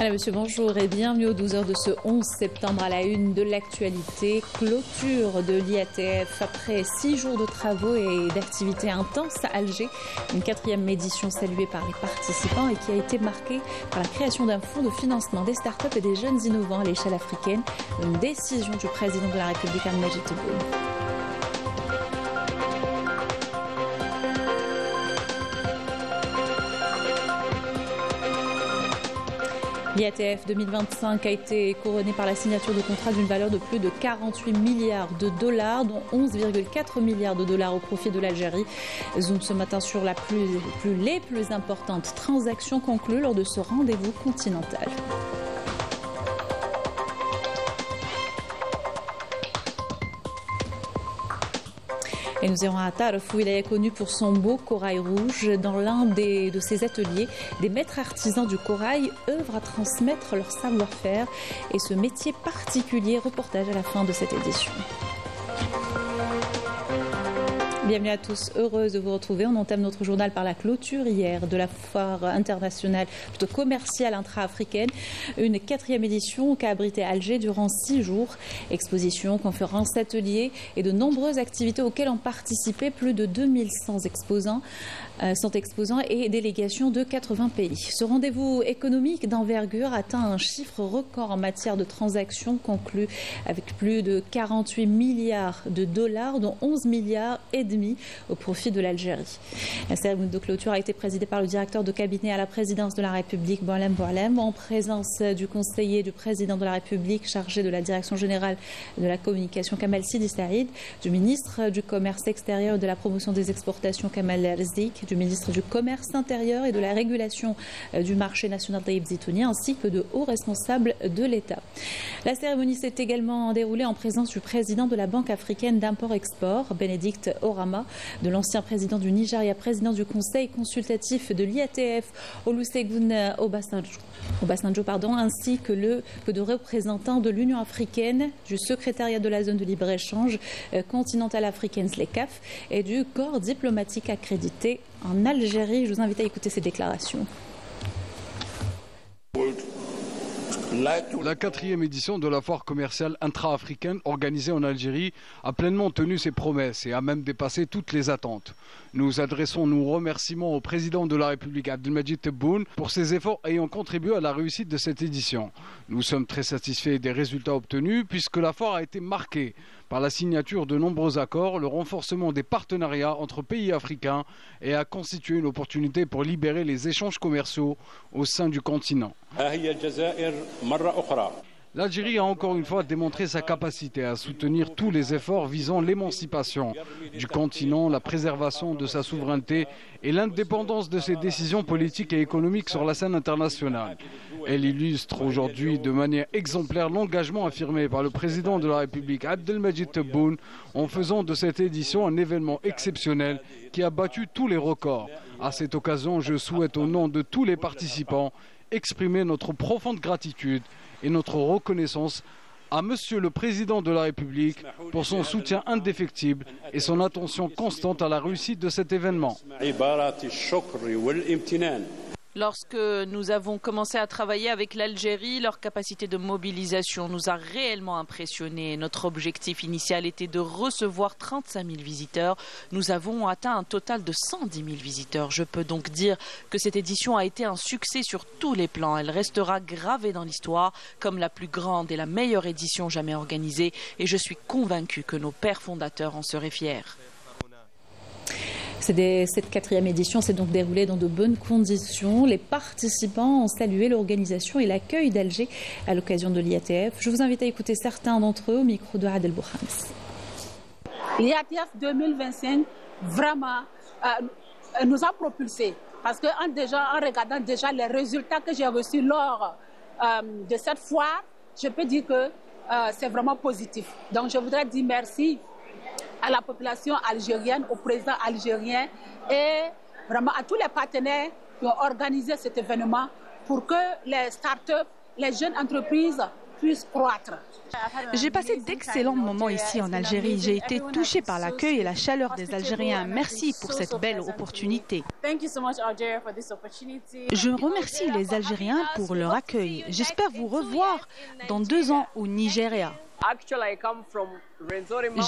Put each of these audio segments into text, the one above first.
Allez, monsieur, bonjour et bienvenue aux 12h de ce 11 septembre à la une de l'actualité. Clôture de l'IATF après 6 jours de travaux et d'activités intenses à Alger. Une 4e édition saluée par les participants et qui a été marquée par la création d'un fonds de financement des startups et des jeunes innovants à l'échelle africaine. Une décision du président de la République, Abdelmadjid Tebboune. L'IATF 2025 a été couronné par la signature de contrats d'une valeur de plus de 48 milliards de dollars, dont 11,4 milliards de dollars au profit de l'Algérie. Zoom ce matin sur les plus importantes transactions conclues lors de ce rendez-vous continental. Et nous irons à Tarf, où il est connu pour son beau corail rouge. Dans l'un de ses ateliers, des maîtres artisans du corail œuvrent à transmettre leur savoir-faire et ce métier particulier. Reportage à la fin de cette édition. Bienvenue à tous, heureuse de vous retrouver. On entame notre journal par la clôture hier de la foire internationale, plutôt commerciale intra-africaine. Une 4e édition qui a abrité Alger durant 6 jours. Expositions, conférences, ateliers et de nombreuses activités auxquelles ont participé plus de 2100 exposants et délégations de 80 pays. Ce rendez-vous économique d'envergure atteint un chiffre record en matière de transactions conclues avec plus de 48 milliards de dollars, dont 11 milliards et demi au profit de l'Algérie. La cérémonie de clôture a été présidée par le directeur de cabinet à la présidence de la République, Boualem Boualem, en présence du conseiller du président de la République chargé de la direction générale de la communication, Kamal Sidi Saïd, du ministre du commerce extérieur et de la promotion des exportations, Kamal Rizdik, du ministre du commerce intérieur et de la régulation du marché national, Taïb Zitouni, ainsi que de hauts responsables de l'État. La cérémonie s'est également déroulée en présence du président de la Banque africaine d'import-export, Bénédicte Orama, de l'ancien président du Nigeria, président du conseil consultatif de l'IATF, Olusegun Obasanjo, ainsi que de représentants de l'Union africaine, du secrétariat de la zone de libre-échange continentale africaine, SLECAF, et du corps diplomatique accrédité en Algérie. Je vous invite à écouter ces déclarations. La 4e édition de la foire commerciale intra-africaine organisée en Algérie a pleinement tenu ses promesses et a même dépassé toutes les attentes. Nous adressons nos remerciements au président de la République, Abdelmadjid Tebboune, pour ses efforts ayant contribué à la réussite de cette édition. Nous sommes très satisfaits des résultats obtenus puisque la foire a été marquée par la signature de nombreux accords, le renforcement des partenariats entre pays africains et a constitué une opportunité pour libérer les échanges commerciaux au sein du continent. L'Algérie a encore une fois démontré sa capacité à soutenir tous les efforts visant l'émancipation du continent, la préservation de sa souveraineté et l'indépendance de ses décisions politiques et économiques sur la scène internationale. Elle illustre aujourd'hui de manière exemplaire l'engagement affirmé par le président de la République, Abdelmadjid Tebboune, en faisant de cette édition un événement exceptionnel qui a battu tous les records. À cette occasion, je souhaite au nom de tous les participants exprimer notre profonde gratitude et notre reconnaissance à Monsieur le Président de la République pour son soutien indéfectible et son attention constante à la réussite de cet événement. Lorsque nous avons commencé à travailler avec l'Algérie, leur capacité de mobilisation nous a réellement impressionnés. Notre objectif initial était de recevoir 35 000 visiteurs. Nous avons atteint un total de 110 000 visiteurs. Je peux donc dire que cette édition a été un succès sur tous les plans. Elle restera gravée dans l'histoire comme la plus grande et la meilleure édition jamais organisée. Et je suis convaincu que nos pères fondateurs en seraient fiers. Cette 4e édition s'est donc déroulée dans de bonnes conditions. Les participants ont salué l'organisation et l'accueil d'Alger à l'occasion de l'IATF. Je vous invite à écouter certains d'entre eux au micro de Adel Bouhams. L'IATF 2025 vraiment nous a propulsés parce que en regardant déjà les résultats que j'ai reçus lors de cette foire, je peux dire que c'est vraiment positif. Donc je voudrais dire merci à la population algérienne, au président algérien et vraiment à tous les partenaires qui ont organisé cet événement pour que les start-up, les jeunes entreprises puisse croître. J'ai passé d'excellents moments ici en Algérie. J'ai été touchée par l'accueil et la chaleur des Algériens. Merci pour cette belle opportunité. Je remercie les Algériens pour leur accueil. J'espère vous revoir dans 2 ans au Nigeria.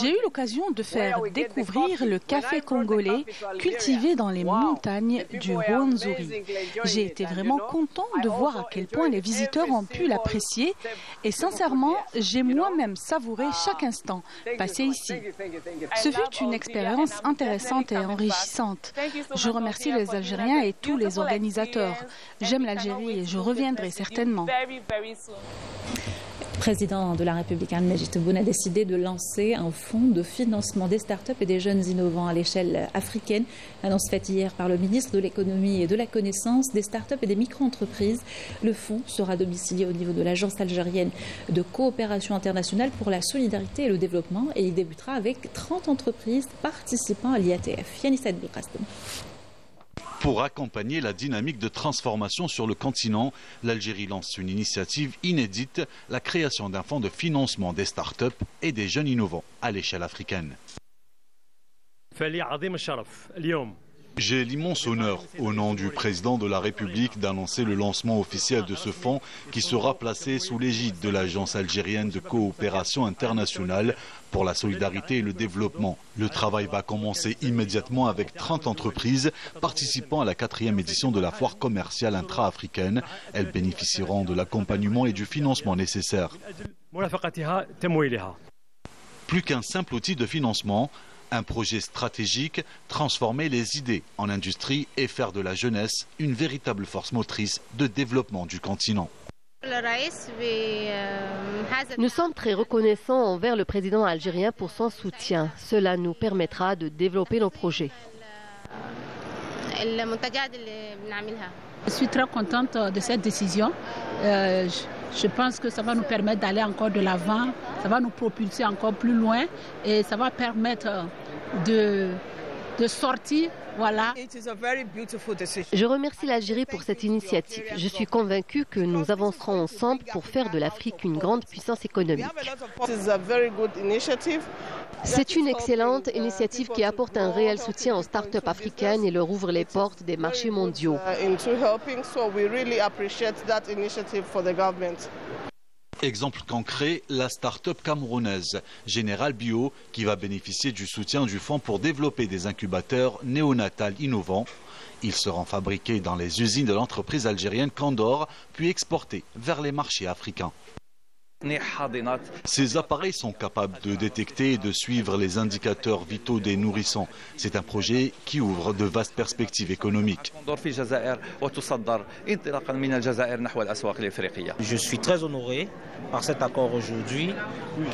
J'ai eu l'occasion de faire découvrir le café congolais cultivé dans les montagnes du Rwenzori. J'ai été vraiment content de voir à quel point les visiteurs ont pu l'apprécier et sincèrement, j'ai moi-même savouré chaque instant passé ici. Ce fut une expérience intéressante et enrichissante. Je remercie les Algériens et tous les organisateurs. J'aime l'Algérie et je reviendrai certainement. Le président de la République, Al-Majid Tebboune, a décidé de lancer un fonds de financement des startups et des jeunes innovants à l'échelle africaine. Annonce faite hier par le ministre de l'économie et de la connaissance, des startups et des micro-entreprises. Le fonds sera domicilié au niveau de l'Agence algérienne de coopération internationale pour la solidarité et le développement et il débutera avec 30 entreprises participant à l'IATF. Yanis Belkacem. Pour accompagner la dynamique de transformation sur le continent, l'Algérie lance une initiative inédite, la création d'un fonds de financement des startups et des jeunes innovants à l'échelle africaine. J'ai l'immense honneur, au nom du président de la République, d'annoncer le lancement officiel de ce fonds qui sera placé sous l'égide de l'Agence algérienne de coopération internationale pour la solidarité et le développement. Le travail va commencer immédiatement avec 30 entreprises participant à la 4e édition de la foire commerciale intra-africaine. Elles bénéficieront de l'accompagnement et du financement nécessaires. Plus qu'un simple outil de financement, un projet stratégique, transformer les idées en industrie et faire de la jeunesse une véritable force motrice de développement du continent. Nous sommes très reconnaissants envers le président algérien pour son soutien. Cela nous permettra de développer nos projets. Je suis très contente de cette décision. Je pense que ça va nous permettre d'aller encore de l'avant, ça va nous propulser encore plus loin et ça va permettre de sortir. Voilà. Je remercie l'Algérie pour cette initiative. Je suis convaincue que nous avancerons ensemble pour faire de l'Afrique une grande puissance économique. C'est une excellente initiative qui apporte un réel soutien aux startups africaines et leur ouvre les portes des marchés mondiaux. Exemple concret, la start-up camerounaise Général Bio qui va bénéficier du soutien du fonds pour développer des incubateurs néonatals innovants. Ils seront fabriqués dans les usines de l'entreprise algérienne Condor puis exportés vers les marchés africains. Ces appareils sont capables de détecter et de suivre les indicateurs vitaux des nourrissons. C'est un projet qui ouvre de vastes perspectives économiques. Je suis très honoré par cet accord aujourd'hui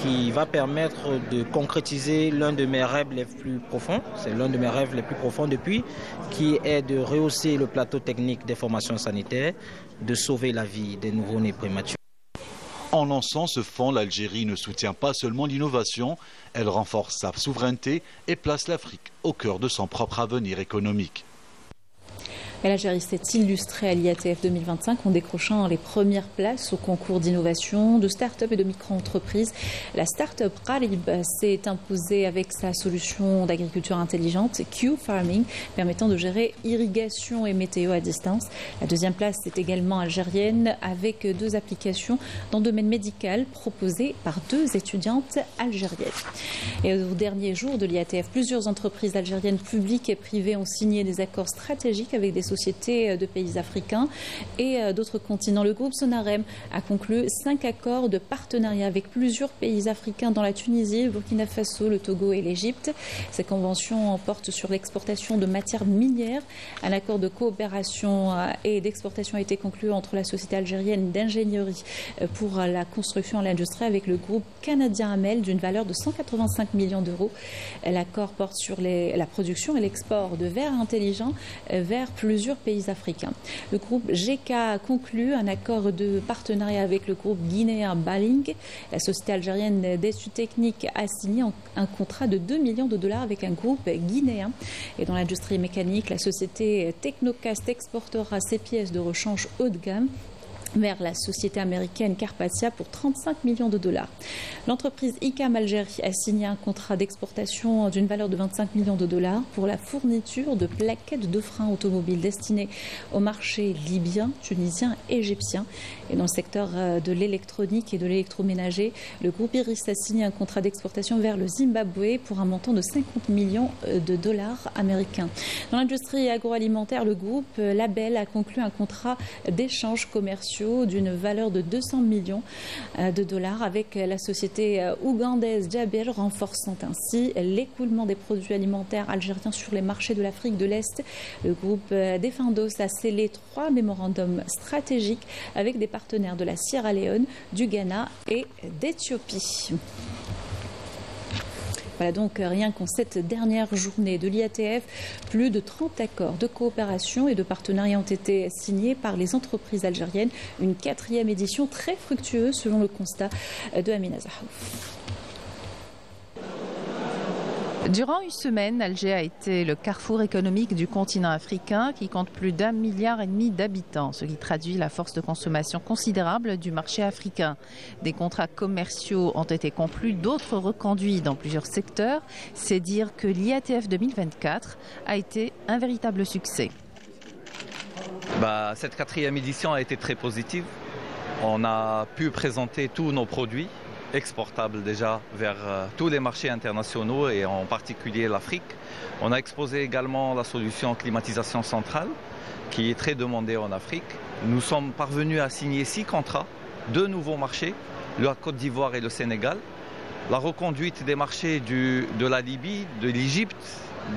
qui va permettre de concrétiser l'un de mes rêves les plus profonds. C'est l'un de mes rêves les plus profonds depuis, qui est de rehausser le plateau technique des formations sanitaires, de sauver la vie des nouveau-nés prématurés. En lançant ce fonds, l'Algérie ne soutient pas seulement l'innovation, elle renforce sa souveraineté et place l'Afrique au cœur de son propre avenir économique. L'Algérie s'est illustrée à l'IATF 2025 en décrochant les premières places au concours d'innovation, de start-up et de micro-entreprises. La start-up Qarib s'est imposée avec sa solution d'agriculture intelligente Q-Farming, permettant de gérer irrigation et météo à distance. La deuxième place est également algérienne avec 2 applications dans le domaine médical proposées par 2 étudiantes algériennes. Et au dernier jour de l'IATF, plusieurs entreprises algériennes publiques et privées ont signé des accords stratégiques avec des sociétés de pays africains et d'autres continents. Le groupe Sonarem a conclu 5 accords de partenariat avec plusieurs pays africains dans la Tunisie, le Burkina Faso, le Togo et l'Égypte. Ces conventions portent sur l'exportation de matières minières. Un accord de coopération et d'exportation a été conclu entre la société algérienne d'ingénierie pour la construction et l'industrie avec le groupe canadien Amel d'une valeur de 185 millions d'euros. L'accord porte sur la production et l'export de verre intelligent vers plusieurs pays africains. Le groupe GK a conclu un accord de partenariat avec le groupe guinéen Baling. La société algérienne d'études techniques a signé un contrat de 2 millions de dollars avec un groupe guinéen. Et dans l'industrie mécanique, la société Technocast exportera ses pièces de rechange haut de gamme vers la société américaine Carpathia pour 35 millions de dollars. L'entreprise ICAM Algérie a signé un contrat d'exportation d'une valeur de 25 millions de dollars pour la fourniture de plaquettes de frein automobiles destinées au marché libyen, tunisien et égyptien. Et dans le secteur de l'électronique et de l'électroménager, le groupe Iris a signé un contrat d'exportation vers le Zimbabwe pour un montant de 50 millions de dollars américains. Dans l'industrie agroalimentaire, le groupe Label a conclu un contrat d'échange commerciaux d'une valeur de 200 millions de dollars avec la société ougandaise Jabir, renforçant ainsi l'écoulement des produits alimentaires algériens sur les marchés de l'Afrique de l'Est. Le groupe Defindos a scellé 3 mémorandums stratégiques avec des partenaires de la Sierra Leone, du Ghana et d'Éthiopie. Voilà donc rien qu'en cette dernière journée de l'IATF, plus de 30 accords de coopération et de partenariat ont été signés par les entreprises algériennes. Une 4e édition très fructueuse selon le constat de Amina Zahaouf. Durant une semaine, Alger a été le carrefour économique du continent africain qui compte plus d'1,5 milliard d'habitants, ce qui traduit la force de consommation considérable du marché africain. Des contrats commerciaux ont été conclus, d'autres reconduits dans plusieurs secteurs. C'est dire que l'IATF 2024 a été un véritable succès. Cette 4e édition a été très positive. On a pu présenter tous nos produits exportables déjà vers tous les marchés internationaux et en particulier l'Afrique. On a exposé également la solution climatisation centrale qui est très demandée en Afrique. Nous sommes parvenus à signer 6 contrats, 2 nouveaux marchés, la Côte d'Ivoire et le Sénégal. La reconduite des marchés de la Libye, de l'Égypte,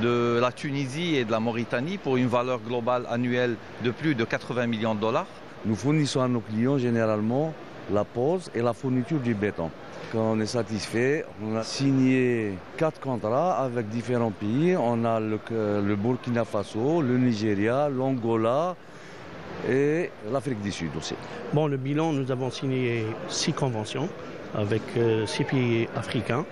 de la Tunisie et de la Mauritanie pour une valeur globale annuelle de plus de 80 millions de dollars. Nous fournissons à nos clients généralement la pose et la fourniture du béton. Quand on est satisfait, on a signé 4 contrats avec différents pays. On a le Burkina Faso, le Nigeria, l'Angola et l'Afrique du Sud aussi. Bon, le bilan, nous avons signé 6 conventions avec 6 pays africains,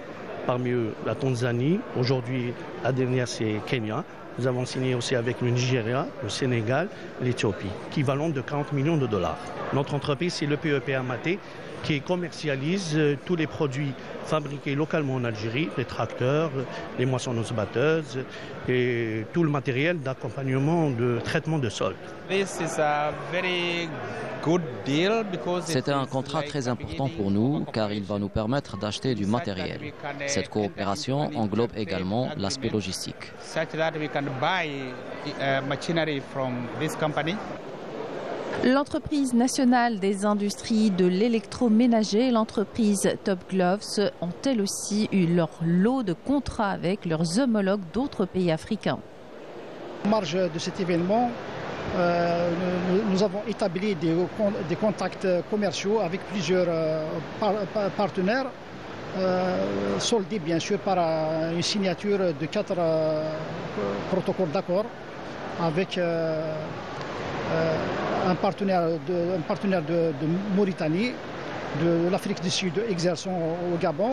parmi eux la Tanzanie. Aujourd'hui, la dernière, c'est Kenya. Nous avons signé aussi avec le Nigeria, le Sénégal, l'Éthiopie, équivalent de 40 millions de dollars. Notre entreprise, c'est le PEP Amaté, qui commercialise tous les produits fabriqués localement en Algérie, les tracteurs, les moissonneuses-batteuses et tout le matériel d'accompagnement de traitement de sol. C'était un contrat très important pour nous car il va nous permettre d'acheter du matériel. Cette coopération englobe également l'aspect logistique. L'entreprise nationale des industries de l'électroménager et l'entreprise Top Gloves ont elles aussi eu leur lot de contrats avec leurs homologues d'autres pays africains. En marge de cet événement, nous avons établi des contacts commerciaux avec plusieurs partenaires, soldés bien sûr par une signature de 4 protocoles d'accord avec un partenaire de Mauritanie, de l'Afrique du Sud exerçant au Gabon,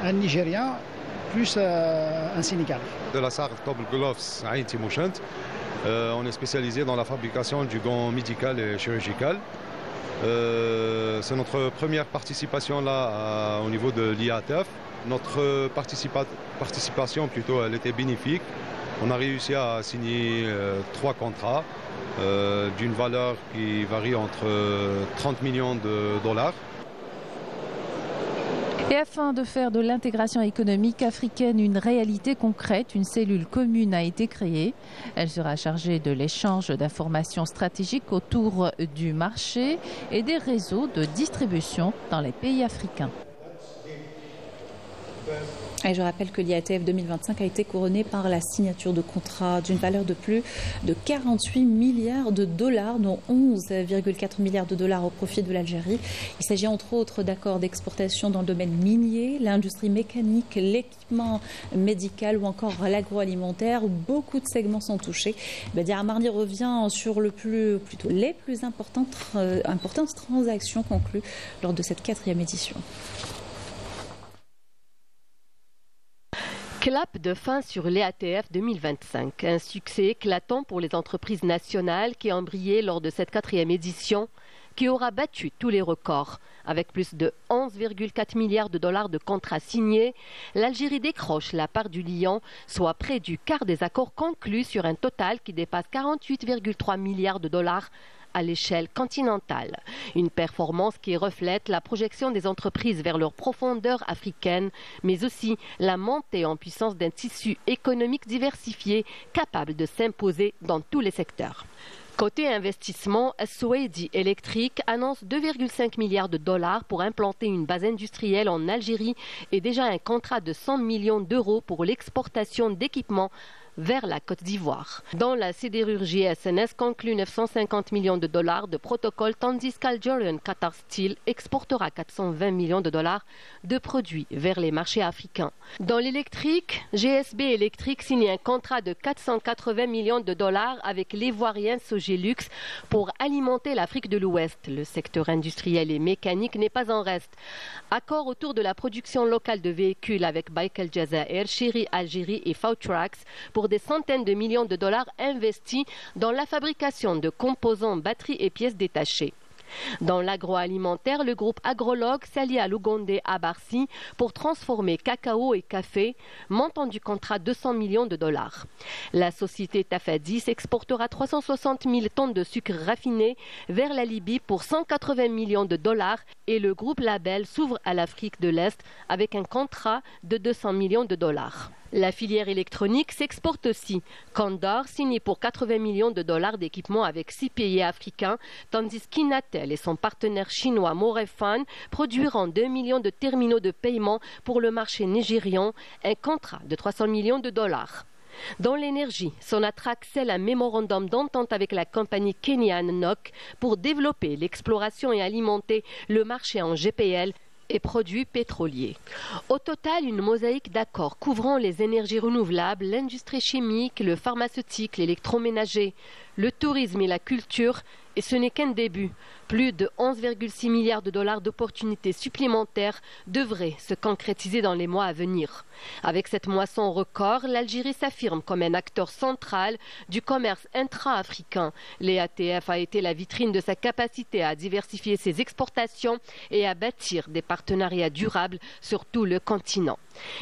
un Nigérien, plus un Sénégalais. De la SAR Top Gloves à Ain Timouchent, on est spécialisé dans la fabrication du gant médical et chirurgical. C'est notre première participation là au niveau de l'IATF. Notre participation plutôt, elle était bénéfique. On a réussi à signer 3 contrats d'une valeur qui varie entre 30 millions de dollars. Et afin de faire de l'intégration économique africaine une réalité concrète, une cellule commune a été créée. Elle sera chargée de l'échange d'informations stratégiques autour du marché et des réseaux de distribution dans les pays africains. Et je rappelle que l'IATF 2025 a été couronné par la signature de contrats d'une valeur de plus de 48 milliards de dollars, dont 11,4 milliards de dollars au profit de l'Algérie. Il s'agit entre autres d'accords d'exportation dans le domaine minier, l'industrie mécanique, l'équipement médical ou encore l'agroalimentaire. Beaucoup de segments sont touchés. Badia Amarni revient sur les plus importantes transactions conclues lors de cette 4e édition. Clap de fin sur l'IATF 2025. Un succès éclatant pour les entreprises nationales qui ont brillé lors de cette 4e édition. qui aura battu tous les records. Avec plus de 11,4 milliards de dollars de contrats signés, l'Algérie décroche la part du lion, soit près du quart des accords conclus sur un total qui dépasse 48,3 milliards de dollars à l'échelle continentale. Une performance qui reflète la projection des entreprises vers leur profondeur africaine, mais aussi la montée en puissance d'un tissu économique diversifié capable de s'imposer dans tous les secteurs. Côté investissement, Swedi Electric annonce 2,5 milliards de dollars pour implanter une base industrielle en Algérie et déjà un contrat de 100 millions d'euros pour l'exportation d'équipements vers la Côte d'Ivoire. Dans la sidérurgie, SNS conclut 950 millions de dollars de protocole, tandis qu'Algerian Qatar Steel exportera 420 millions de dollars de produits vers les marchés africains. Dans l'électrique, GSB Electric signe un contrat de 480 millions de dollars avec l'Ivoirien Sogélux pour alimenter l'Afrique de l'Ouest. Le secteur industriel et mécanique n'est pas en reste. Accord autour de la production locale de véhicules avec Baïkal Jazair, Chery Algérie et Fautrax pour des centaines de millions de dollars investis dans la fabrication de composants, batteries et pièces détachées. Dans l'agroalimentaire, le groupe Agrolog s'allie à l'Ougondé à Barcy pour transformer cacao et café, montant du contrat 200 millions de dollars. La société Tafadis exportera 360 000 tonnes de sucre raffiné vers la Libye pour 180 millions de dollars et le groupe Label s'ouvre à l'Afrique de l'Est avec un contrat de 200 millions de dollars. La filière électronique s'exporte aussi. Condor signe pour 80 millions de dollars d'équipements avec 6 pays africains, tandis qu'Inatel et son partenaire chinois Morefan produiront 2 millions de terminaux de paiement pour le marché nigérian, un contrat de 300 millions de dollars. Dans l'énergie, Sonatrach scelle un mémorandum d'entente avec la compagnie kenyane NOC pour développer l'exploration et alimenter le marché en GPL et produits pétroliers. Au total, une mosaïque d'accords couvrant les énergies renouvelables, l'industrie chimique, le pharmaceutique, l'électroménager, le tourisme et la culture, et ce n'est qu'un début. Plus de 11,6 milliards de dollars d'opportunités supplémentaires devraient se concrétiser dans les mois à venir. Avec cette moisson record, l'Algérie s'affirme comme un acteur central du commerce intra-africain. L'EATF a été la vitrine de sa capacité à diversifier ses exportations et à bâtir des partenariats durables sur tout le continent.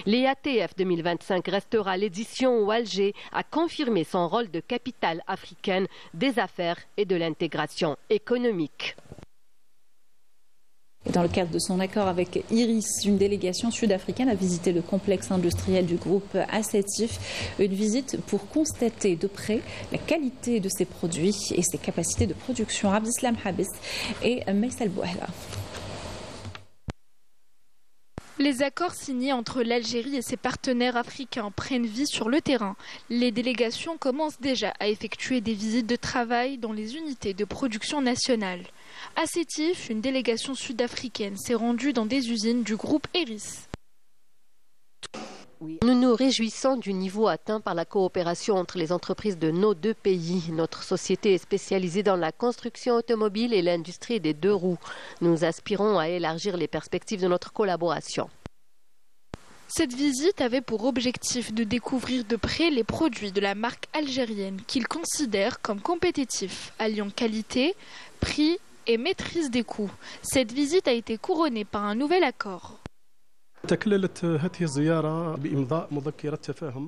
L'EATF 2025 restera l'édition où Alger a confirmé son rôle de capitale africaine des affaires et de l'intégration économique. Et dans le cadre de son accord avec Iris, une délégation sud-africaine a visité le complexe industriel du groupe Assetif. Une visite pour constater de près la qualité de ses produits et ses capacités de production. Abdeslam Habis et Maïsal Bouahla. Les accords signés entre l'Algérie et ses partenaires africains prennent vie sur le terrain. Les délégations commencent déjà à effectuer des visites de travail dans les unités de production nationale. À Sétif, une délégation sud-africaine s'est rendue dans des usines du groupe Eris. Nous nous réjouissons du niveau atteint par la coopération entre les entreprises de nos deux pays. Notre société est spécialisée dans la construction automobile et l'industrie des deux roues. Nous aspirons à élargir les perspectives de notre collaboration. Cette visite avait pour objectif de découvrir de près les produits de la marque algérienne qu'ils considèrent comme compétitifs, alliant qualité, prix et maîtrise des coûts. Cette visite a été couronnée par un nouvel accord.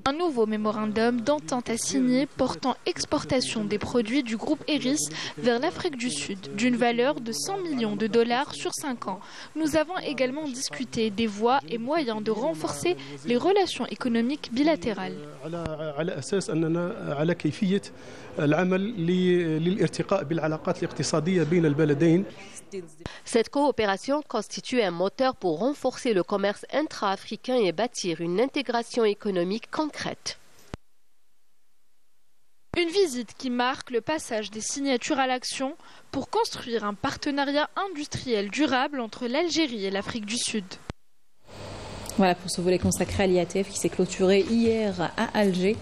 Un nouveau mémorandum d'entente à signer portant exportation des produits du groupe Eris vers l'Afrique du Sud d'une valeur de 100 millions de dollars sur 5 ans. Nous avons également discuté des voies et moyens de renforcer les relations économiques bilatérales. Cette coopération constitue un moteur pour renforcer le commerce intra-africain et bâtir une intégration économique concrète. Une visite qui marque le passage des signatures à l'action pour construire un partenariat industriel durable entre l'Algérie et l'Afrique du Sud. Voilà pour ce volet consacré à l'IATF qui s'est clôturé hier à Alger.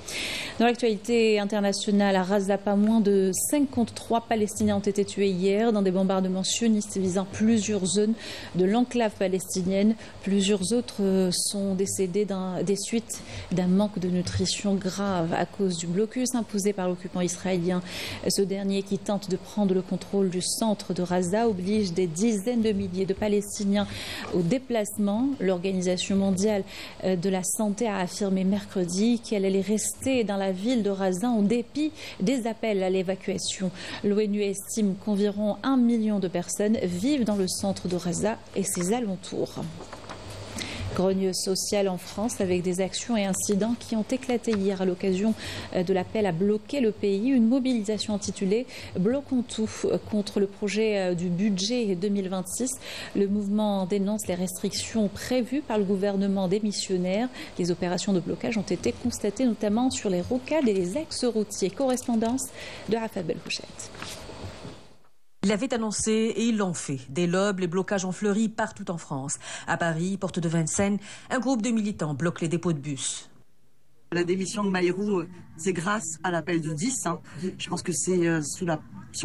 Dans l'actualité internationale, à Raza, pas moins de 53 Palestiniens ont été tués hier dans des bombardements sionistes visant plusieurs zones de l'enclave palestinienne. Plusieurs autres sont décédés des suites d'un manque de nutrition grave à cause du blocus imposé par l'occupant israélien. Ce dernier, qui tente de prendre le contrôle du centre de Raza, oblige des dizaines de milliers de Palestiniens au déplacement. L'Organisation mondiale de la santé a affirmé mercredi qu'elle allait rester dans la ville de Raza en dépit des appels à l'évacuation. L'ONU estime qu'environ 1 million de personnes vivent dans le centre de Raza et ses alentours. Grogne sociale en France avec des actions et incidents qui ont éclaté hier à l'occasion de l'appel à bloquer le pays. Une mobilisation intitulée « Bloquons tout » contre le projet du budget 2026. Le mouvement dénonce les restrictions prévues par le gouvernement démissionnaire. Les opérations de blocage ont été constatées notamment sur les rocades et les axes-routiers. Correspondance de Raphaël Belrouchette. Ils l'avaient annoncé et ils l'ont fait. Dès l'aube, les blocages ont fleuri partout en France. À Paris, porte de Vincennes, un groupe de militants bloque les dépôts de bus. La démission de Bayrou, c'est grâce à l'appel du 10. Je pense que c'est sur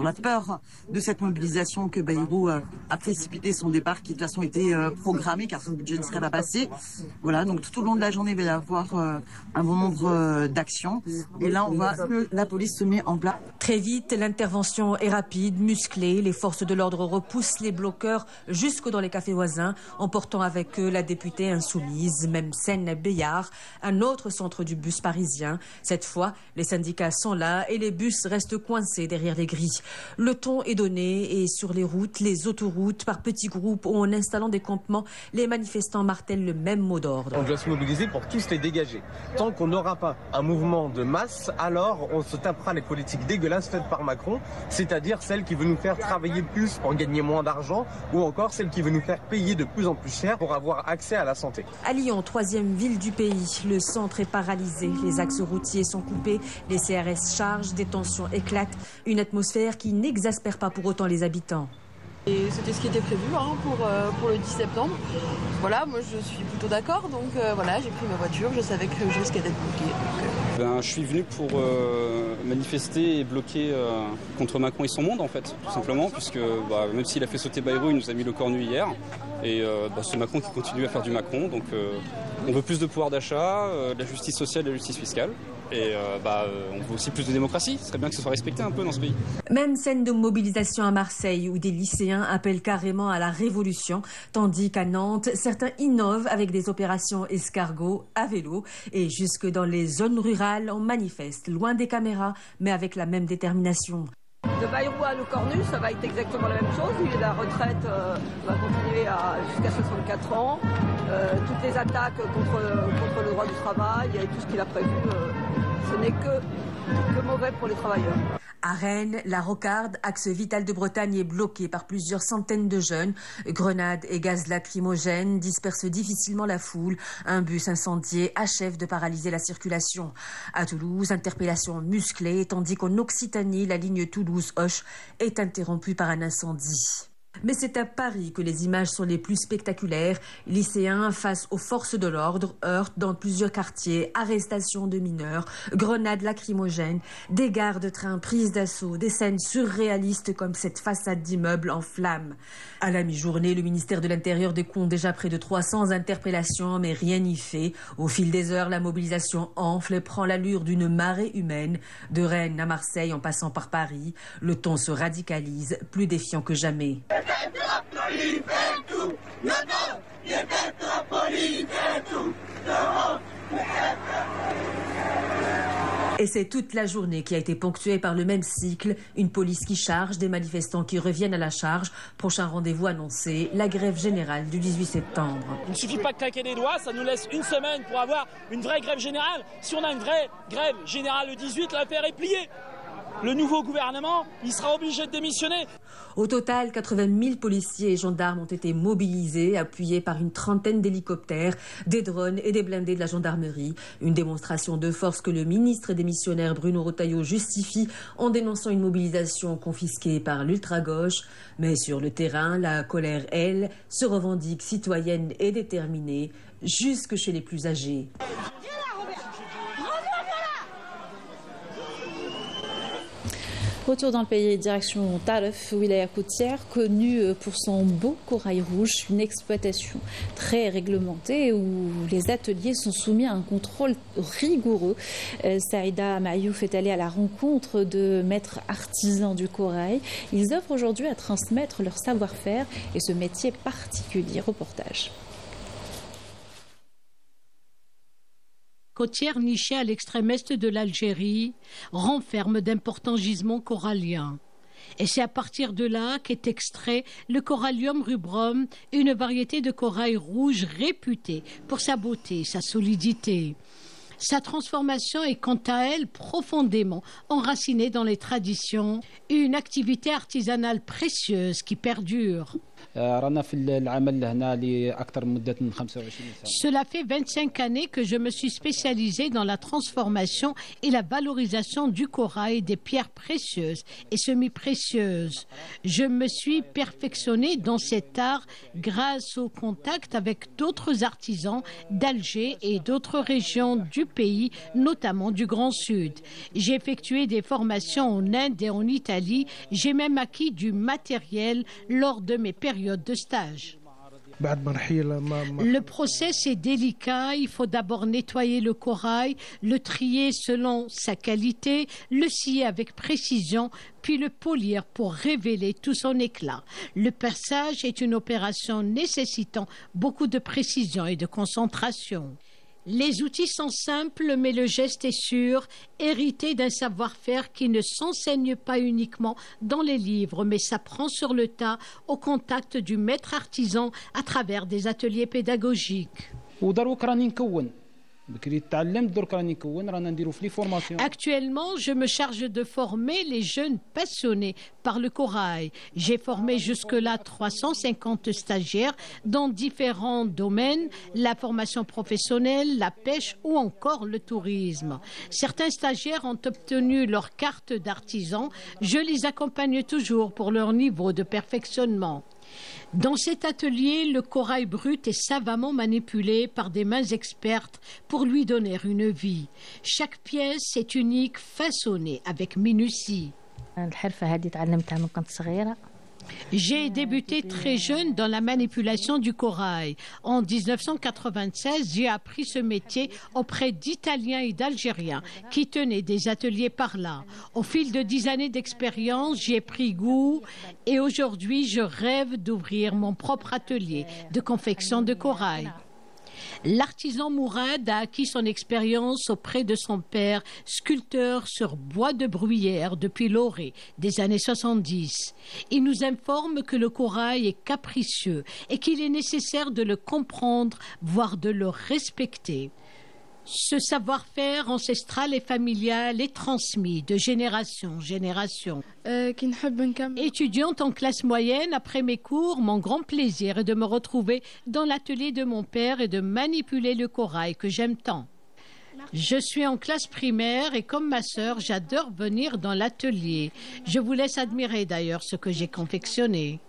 la peur de cette mobilisation que Bayrou a précipité son départ, qui de toute façon était programmé car son budget ne serait pas passé. Voilà, donc tout au long de la journée, il va y avoir un bon nombre d'actions. Et là, on voit que la police se met en place. Très vite, l'intervention est rapide, musclée. Les forces de l'ordre repoussent les bloqueurs jusque dans les cafés voisins, emportant avec eux la députée insoumise, même Seine-Béillard, un autre centre du bus parisien. Cette fois, les syndicats sont là et les bus restent coincés derrière les grilles. Le ton est donné et sur les routes, les autoroutes, par petits groupes ou en installant des campements, les manifestants martèlent le même mot d'ordre. On doit se mobiliser pour tous les dégager. Tant qu'on n'aura pas un mouvement de masse, alors on se tapera les politiques dégueulasses faites par Macron, c'est-à-dire celle qui veut nous faire travailler plus pour gagner moins d'argent ou encore celle qui veut nous faire payer de plus en plus cher pour avoir accès à la santé. À Lyon, 3e ville du pays, le centre est paralysé. Les axes routiers sont coupés, les CRS chargent, des tensions éclatent. Une atmosphère qui n'exaspère pas pour autant les habitants. Et c'était ce qui était prévu pour le 10 septembre. Voilà, moi je suis plutôt d'accord, donc voilà, j'ai pris ma voiture, je savais que je risquais d'être bloquée. Je suis venu pour manifester et bloquer contre Macron et son monde en fait, tout simplement, puisque même s'il a fait sauter Bayrou, il nous a mis le cornu hier. Et c'est Macron qui continue à faire du Macron, donc on veut plus de pouvoir d'achat, de la justice sociale, de la justice fiscale. Et on veut aussi plus de démocratie. Ce serait bien que ce soit respecté un peu dans ce pays. Même scène de mobilisation à Marseille où des lycéens appellent carrément à la révolution, tandis qu'à Nantes, certains innovent avec des opérations escargots à vélo. Et jusque dans les zones rurales, on manifeste, loin des caméras, mais avec la même détermination. De Bayrou à Le Cornu, ça va être exactement la même chose. La retraite va continuer jusqu'à 64 ans. Toutes les attaques contre le droit du travail et tout ce qu'il a prévu, ce n'est que mauvais pour les travailleurs. À Rennes, la Rocarde, axe vital de Bretagne, est bloqué par plusieurs centaines de jeunes. Grenades et gaz lacrymogènes dispersent difficilement la foule. Un bus incendié achève de paralyser la circulation. À Toulouse, interpellation musclée, tandis qu'en Occitanie, la ligne Toulouse-Auch est interrompue par un incendie. Mais c'est à Paris que les images sont les plus spectaculaires. Lycéens face aux forces de l'ordre, heurts dans plusieurs quartiers, arrestations de mineurs, grenades lacrymogènes, des gares de train prises d'assaut, des scènes surréalistes comme cette façade d'immeuble en flammes. À la mi-journée, le ministère de l'Intérieur décompte déjà près de 300 interpellations, mais rien n'y fait. Au fil des heures, la mobilisation enfle et prend l'allure d'une marée humaine. De Rennes à Marseille en passant par Paris, le ton se radicalise, plus défiant que jamais. Et c'est toute la journée qui a été ponctuée par le même cycle, une police qui charge, des manifestants qui reviennent à la charge. Prochain rendez-vous annoncé, la grève générale du 18 septembre. Il ne suffit pas de claquer des doigts, ça nous laisse une semaine pour avoir une vraie grève générale. Si on a une vraie grève générale le 18, l'affaire est pliée. le nouveau gouvernement, il sera obligé de démissionner. Au total, 80 000 policiers et gendarmes ont été mobilisés, appuyés par une trentaine d'hélicoptères, des drones et des blindés de la gendarmerie. Une démonstration de force que le ministre démissionnaire Bruno Retailleau justifie en dénonçant une mobilisation confisquée par l'ultra-gauche. Mais sur le terrain, la colère, elle, se revendique citoyenne et déterminée, jusque chez les plus âgés. Retour dans le pays, direction Taref, wilaya côtière, connue pour son beau corail rouge, une exploitation très réglementée où les ateliers sont soumis à un contrôle rigoureux. Saïda Mayouf est allée à la rencontre de maîtres artisans du corail. Ils œuvrent aujourd'hui à transmettre leur savoir-faire et ce métier particulier. Reportage. Côtière nichée à l'extrême est de l'Algérie, renferme d'importants gisements coralliens. Et c'est à partir de là qu'est extrait le Corallium rubrum, une variété de corail rouge réputée pour sa beauté et sa solidité. Sa transformation est quant à elle profondément enracinée dans les traditions, une activité artisanale précieuse qui perdure. Cela fait 25 années que je me suis spécialisée dans la transformation et la valorisation du corail et des pierres précieuses et semi-précieuses. Je me suis perfectionnée dans cet art grâce au contact avec d'autres artisans d'Alger et d'autres régions du pays, notamment du Grand Sud. J'ai effectué des formations en Inde et en Italie. J'ai même acquis du matériel lors de mes périodes de stage. Le process est délicat. Il faut d'abord nettoyer le corail, le trier selon sa qualité, le scier avec précision, puis le polir pour révéler tout son éclat. Le perçage est une opération nécessitant beaucoup de précision et de concentration. Les outils sont simples, mais le geste est sûr, hérité d'un savoir-faire qui ne s'enseigne pas uniquement dans les livres, mais s'apprend sur le tas, au contact du maître artisan, à travers des ateliers pédagogiques. Actuellement, je me charge de former les jeunes passionnés par le corail. J'ai formé jusque-là 350 stagiaires dans différents domaines, la formation professionnelle, la pêche ou encore le tourisme. Certains stagiaires ont obtenu leur carte d'artisan. Je les accompagne toujours pour leur niveau de perfectionnement. Dans cet atelier, le corail brut est savamment manipulé par des mains expertes pour lui donner une vie. Chaque pièce est unique, façonnée avec minutie. J'ai débuté très jeune dans la manipulation du corail. En 1996, j'ai appris ce métier auprès d'Italiens et d'Algériens qui tenaient des ateliers par là. Au fil de 10 années d'expérience, j'y ai pris goût et aujourd'hui, je rêve d'ouvrir mon propre atelier de confection de corail. L'artisan Mourad a acquis son expérience auprès de son père, sculpteur sur bois de bruyère depuis l'Orée des années 70. Il nous informe que le corail est capricieux et qu'il est nécessaire de le comprendre, voire de le respecter. Ce savoir-faire ancestral et familial est transmis de génération en génération. Étudiante en classe moyenne, après mes cours, mon grand plaisir est de me retrouver dans l'atelier de mon père et de manipuler le corail que j'aime tant. Je suis en classe primaire et comme ma sœur, j'adore venir dans l'atelier. Je vous laisse admirer d'ailleurs ce que j'ai confectionné.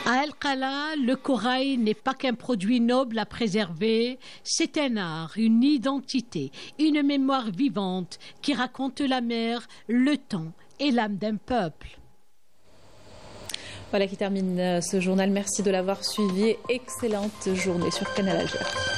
À El-Qala, le corail n'est pas qu'un produit noble à préserver, c'est un art, une identité, une mémoire vivante qui raconte la mer, le temps et l'âme d'un peuple. Voilà qui termine ce journal. Merci de l'avoir suivi. Excellente journée sur Canal Alger.